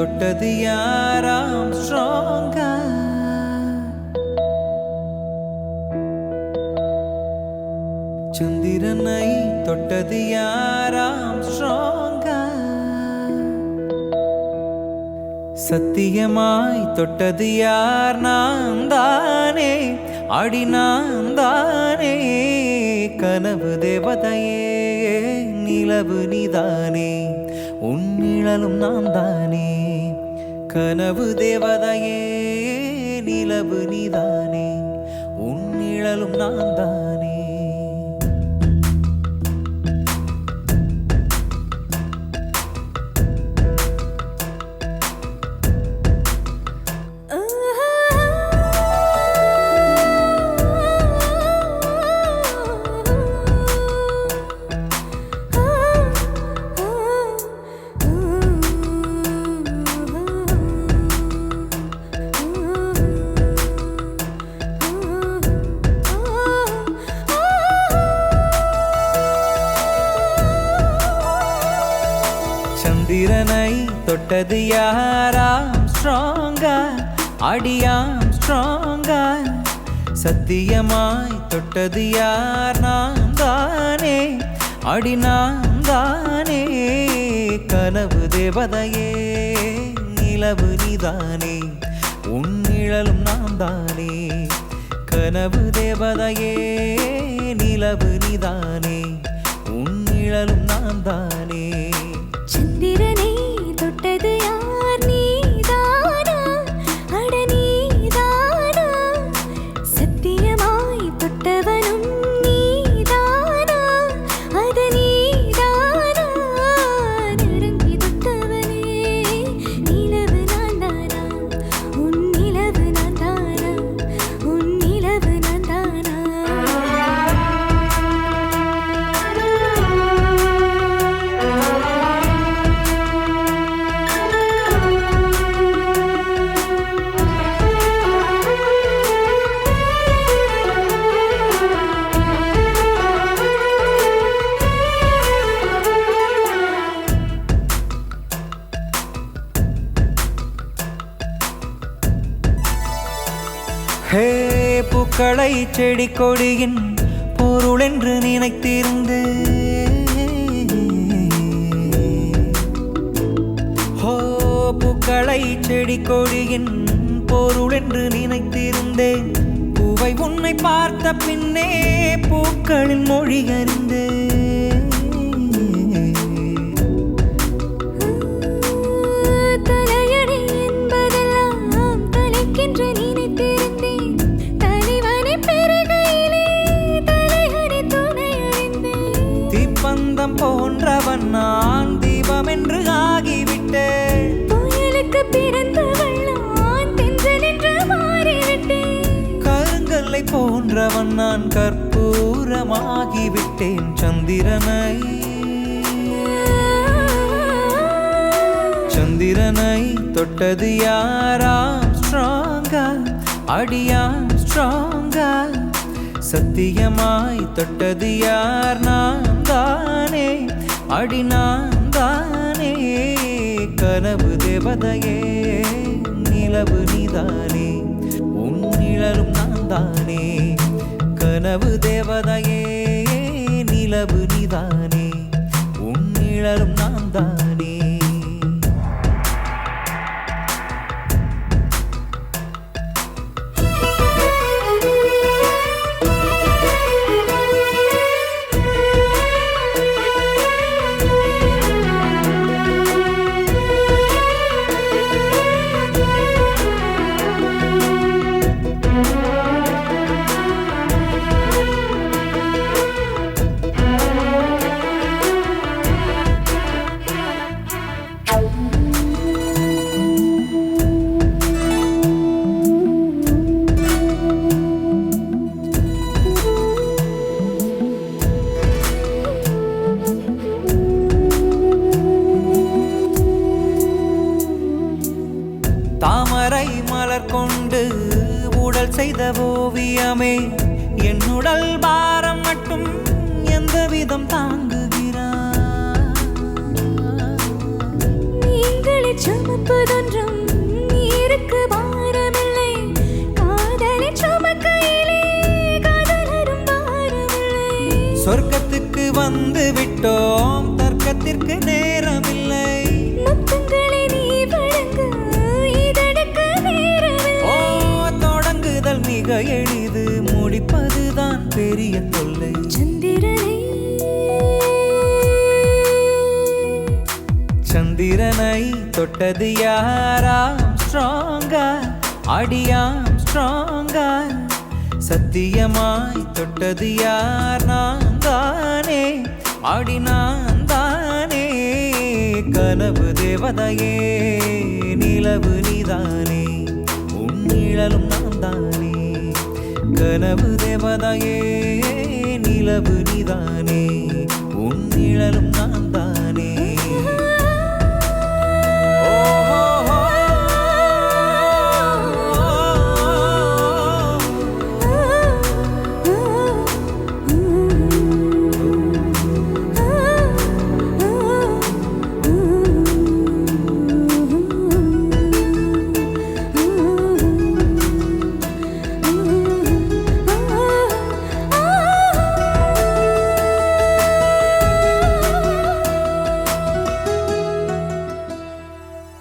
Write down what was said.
தொட்டது யாராம் ஸ்ட்ராங்கா சந்திரனை தொட்டது யாராம் ஸ்ட்ராங்கா சத்தியமாய் தொட்டது யார் நான் தானே அடி நான் தானே கனவு தேவதையே நிலவு நீதானே உன் நிழலும் நான் தானே கனவு தேவதையே நிலவு நீதானே உன் நிழலும் நான் தானே சந்திரனை தொட்டது யாராம் ஸ்ட்ராங்கா அடியாம் ஸ்ட்ராங்கா சத்தியமாய் தொட்டது யார் நான் தானே அடி நான் தானே கனவு தேவதையே நிலவு நீதானே உன் நிழலும் நான் தானே கனவு தேவதையே நிலவு நீதானே உன் நிழலும் நான் தானே சந்திரனை தொட்டது யார் நீதானா அட நீதானா சத்தியமாய் தொட்டவனும் நீதானா அது நீதானா நெருங்கி தொட்டவனே நிலவு நான் தானா உன் நிலவு நான் தானா உன் நிலவு நான் தானா ஹே பூக்களை செடி கொடியின் பொருள் என்று நினைத்திருந்து ஹோ பூக்களை செடி கொடியின் பொருள் என்று நினைத்திருந்தேன் பூவை உன்னை பார்த்த பின்னே பூக்களின் மொழி அறிந்தேன் தலையணை என்பதெல்லாம் தலைக்கென்று நினைத்திருந்தேன் தலைவனை பெருகையிலே தலையணை துணை அறிந்தேன் தீப்பந்தம் போன்றவன் நான் தீபம் என்று ஆகிவிட்டேன் புயலுக்கு பிறந்தவள் நான் தென்றல் என்று மாறிவிட்டேன் கருங்கல்லை போன்றவன் நான் கற்பூரமாகிவிட்டேன் சந்திரனை தொட்டது யாராம் ஸ்ட்ராங்கா அடியாம் ஸ்ட்ராங்கா சத்தியமாய் தொட்டது யார் நான் தானே அடி நான் தானே கனவு தேவதையே நிலவு நீதானே உன் நிழலும் நான் தானே கனவு தேவதையே நிலவு நீதானே உன் நிழலும் நான் தானே தாமரை மலர் கொண்டு உடல் செய்த ஓவியமே என்னுடல் பாரம் மட்டும் எந்த விதம் தாங்குகிறார் நீங்களே சுமக்க சுமப்பதொன்றும் நீருக்கு பாரமில்லை காதலை சுமக்கையிலே காதலரும் பாரமில்லை சொர்க்கத்துக்கு வந்து விட்டோம் தர்க்கத்திற்கு நேரமில்லை முத்தங்களை நீ வழங்க இதற்கு நேரமில்லை தொடங்குதல் மிக எளிது முடிப்பதுதான் பெரிய தொல்லை சந்திரனை தொட்டது யாராம் ஸ்ட்ராங்கா அடியாம் ஸ்ட்ராங்கா சத்தியமாய் தொட்டது யார் நான் தானே அடி நான் தானே கனவு தேவதையே நிலவு நீதானே உன் நிழலும் நான் தானே கனவு தேவதையே நிலவு நீதானே உன் நிழலும் நான் தானே